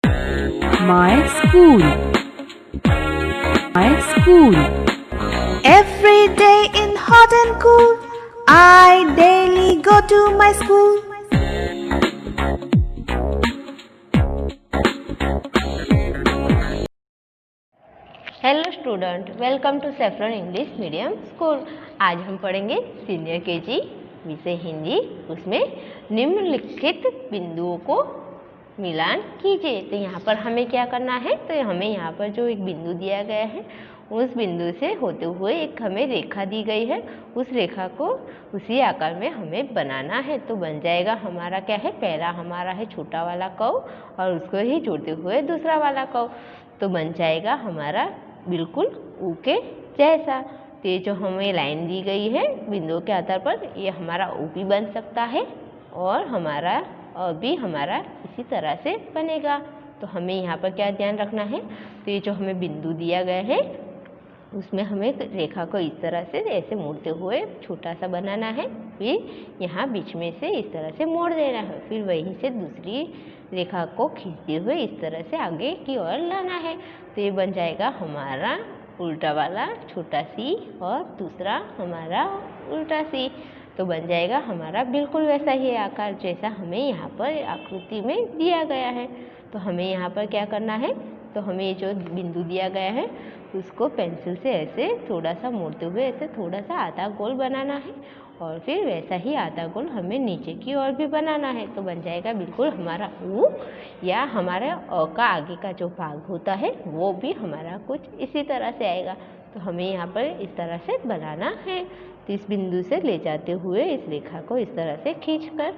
My school. My school. Every day in hot and cool, I daily go to my school. Hello student, welcome to saffron English medium school. आज हम पढ़ेंगे senior KG विषय हिंदी। उसमें निम्नलिखित बिंदुओं को मिलान कीजिए। तो यहाँ पर हमें क्या करना है, तो हमें यहाँ पर जो एक बिंदु दिया गया है उस बिंदु से होते हुए एक हमें रेखा दी गई है, उस रेखा को उसी आकार में हमें बनाना है। तो बन जाएगा हमारा क्या है, पहला हमारा है छोटा वाला कव और उसको ही जोड़ते हुए दूसरा वाला कव। तो बन जाएगा हमारा बिल्कुल ऊ के जैसा। तो ये जो हमें लाइन दी गई है बिंदुओं के आधार पर, ये हमारा ऊ भी बन सकता है और हमारा और भी हमारा इसी तरह से बनेगा। तो हमें यहाँ पर क्या ध्यान रखना है, तो ये जो हमें बिंदु दिया गया है उसमें हमें रेखा को इस तरह से ऐसे मोड़ते हुए छोटा सा बनाना है, फिर यहाँ बीच में से इस तरह से मोड़ देना है, फिर वहीं से दूसरी रेखा को खींचते हुए इस तरह से आगे की ओर लाना है। तो ये बन जाएगा हमारा उल्टा वाला छोटा सी और दूसरा हमारा उल्टा सी। तो बन जाएगा हमारा बिल्कुल वैसा ही आकार जैसा हमें यहाँ पर आकृति में दिया गया है। तो हमें यहाँ पर क्या करना है, तो हमें ये जो बिंदु दिया गया है उसको पेंसिल से ऐसे थोड़ा सा मोड़ते हुए ऐसे थोड़ा सा आधा गोल बनाना है और फिर वैसा ही आधा गोल हमें नीचे की ओर भी बनाना है। तो बन जाएगा बिल्कुल हमारा ऊ, या हमारा अ का आगे का जो भाग होता है वो भी हमारा कुछ इसी तरह से आएगा। तो हमें यहाँ पर इस तरह से बनाना है। तो इस बिंदु से ले जाते हुए इस रेखा को इस तरह से खींचकर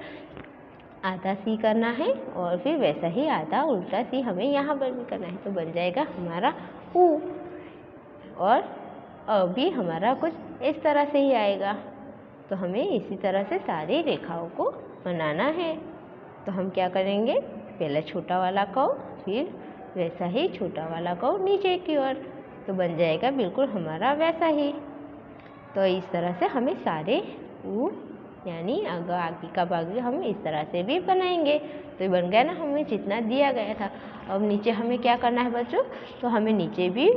आधा सी करना है और फिर वैसा ही आधा उल्टा सी हमें यहाँ पर भी करना है। तो बन जाएगा हमारा ऊ और अभी हमारा कुछ इस तरह से ही आएगा। तो हमें इसी तरह से सारी रेखाओं को बनाना है। तो हम क्या करेंगे, पहले छोटा वाला कव, फिर वैसा ही छोटा वाला कव नीचे की ओर। तो बन जाएगा बिल्कुल हमारा वैसा ही। तो इस तरह से हमें सारे ऊ यानी आगे का भाग हम इस तरह से भी बनाएंगे। तो बन गया ना हमें जितना दिया गया था। अब नीचे हमें क्या करना है बच्चों, तो हमें नीचे भी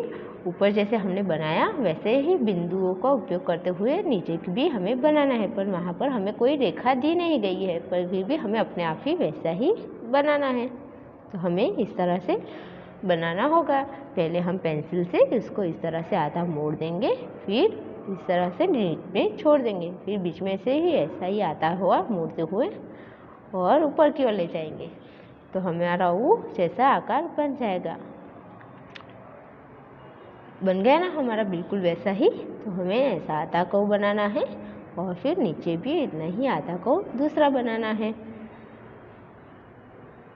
ऊपर जैसे हमने बनाया वैसे ही बिंदुओं का उपयोग करते हुए नीचे भी हमें बनाना है। पर वहाँ पर हमें कोई रेखा दी नहीं गई है, पर फिर भी हमें अपने आप ही वैसा ही बनाना है। तो हमें इस तरह से बनाना होगा। पहले हम पेंसिल से इसको इस तरह से आधा मोड़ देंगे, फिर इस तरह से बीच में छोड़ देंगे, फिर बीच में से ही ऐसा ही आता हुआ मोड़ते हुए और ऊपर की ओर ले जाएंगे। तो हमारा ऊ जैसा आकार बन जाएगा। बन गया ना हमारा बिल्कुल वैसा ही। तो हमें ऐसा आधा कव बनाना है और फिर नीचे भी इतना ही आधा कव दूसरा बनाना है।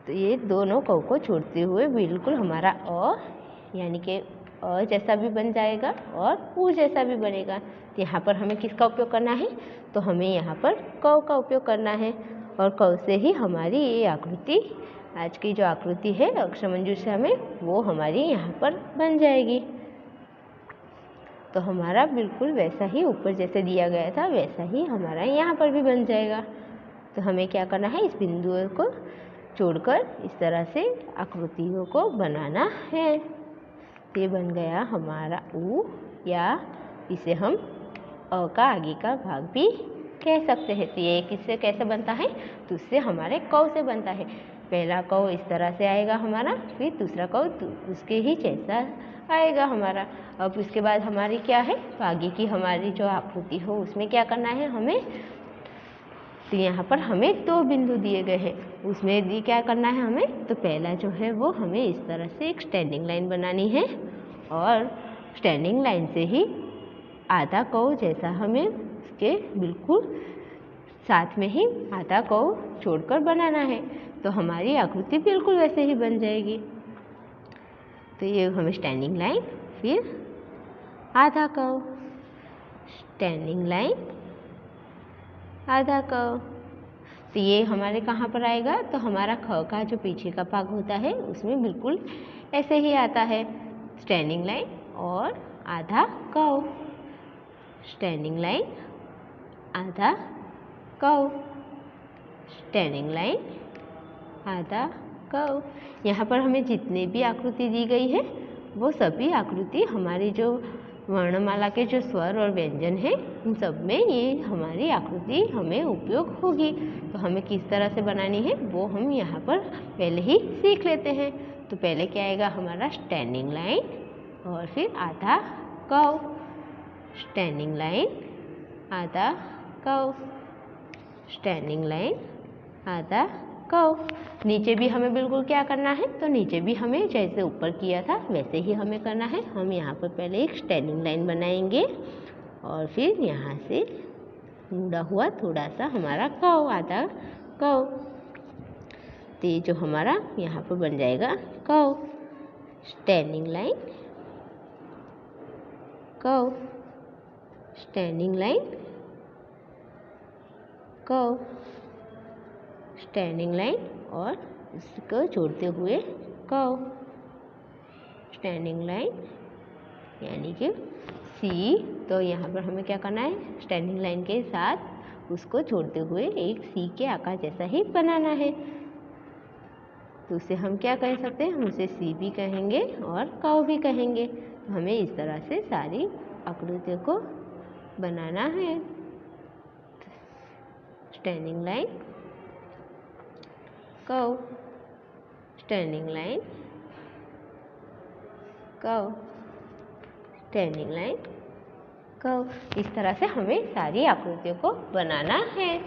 तो ये दोनों कव को छोड़ते हुए बिल्कुल हमारा अ यानी कि अ जैसा भी बन जाएगा और ऊ जैसा भी बनेगा। तो यहाँ पर हमें किसका उपयोग करना है, तो हमें यहाँ पर कव का उपयोग करना है और कव से ही हमारी ये आकृति, आज की जो आकृति है अक्षरमंजूषा में, वो हमारी यहाँ पर बन जाएगी। तो हमारा बिल्कुल वैसा ही ऊपर जैसे दिया गया था वैसा ही हमारा यहाँ पर भी बन जाएगा। तो हमें क्या करना है, इस बिंदुओं को जोड़कर इस तरह से आकृतियों को बनाना है। ये बन गया हमारा ऊ, या इसे हम अ का आगे का भाग भी कह सकते हैं। तो ये किससे कैसे बनता है, तो उससे हमारे कव से बनता है। पहला कव इस तरह से आएगा हमारा, फिर दूसरा कव उसके ही जैसा आएगा हमारा। अब उसके बाद हमारी क्या है, तो आगे की हमारी जो आकृति हो उसमें क्या करना है हमें, तो यहाँ पर हमें दो बिंदु दिए गए हैं, उसमें भी क्या करना है हमें, तो पहला जो है वो हमें इस तरह से एक स्टैंडिंग लाइन बनानी है और स्टैंडिंग लाइन से ही आधा कव जैसा हमें उसके बिल्कुल साथ में ही आधा कव छोड़कर बनाना है। तो हमारी आकृति बिल्कुल वैसे ही बन जाएगी। तो ये हमें स्टैंडिंग लाइन, फिर आधा कव, स्टैंडिंग लाइन, आधा कव। तो ये हमारे कहाँ पर आएगा, तो हमारा ख का जो पीछे का भाग होता है उसमें बिल्कुल ऐसे ही आता है, स्टैंडिंग लाइन और आधा कव, स्टैंडिंग लाइन, आधा कव, स्टैंडिंग लाइन, आधा कव। यहाँ पर हमें जितने भी आकृति दी गई है वो सभी आकृति हमारी जो वर्णमाला के जो स्वर और व्यंजन हैं इन सब में ये हमारी आकृति हमें उपयोग होगी। तो हमें किस तरह से बनानी है वो हम यहाँ पर पहले ही सीख लेते हैं। तो पहले क्या आएगा हमारा स्टैंडिंग लाइन और फिर आधा कव, स्टैंडिंग लाइन आधा कव, स्टैंडिंग लाइन आधा कव। नीचे भी हमें बिल्कुल क्या करना है, तो नीचे भी हमें जैसे ऊपर किया था वैसे ही हमें करना है। हम यहाँ पर पहले एक स्टैंडिंग लाइन बनाएंगे और फिर यहाँ से मुड़ा हुआ थोड़ा सा हमारा कव, आधा कव। तो ये जो हमारा यहाँ पर बन जाएगा कव, स्टैंडिंग लाइन कव, स्टैंडिंग लाइन कव, स्टैंडिंग लाइन और इसको जोड़ते हुए कव, स्टैंडिंग लाइन यानी कि सी। तो यहाँ पर हमें क्या करना है, स्टैंडिंग लाइन के साथ उसको जोड़ते हुए एक सी के आकार जैसा ही बनाना है। तो उसे हम क्या कह सकते हैं, हम उसे सी भी कहेंगे और कव भी कहेंगे। तो हमें इस तरह से सारी आकृतियों को बनाना है। स्टैंडिंग लाइन कव, स्टैंडिंग लाइन कव, स्टैंडिंग लाइन कव। इस तरह से हमें सारी आकृतियों को बनाना है।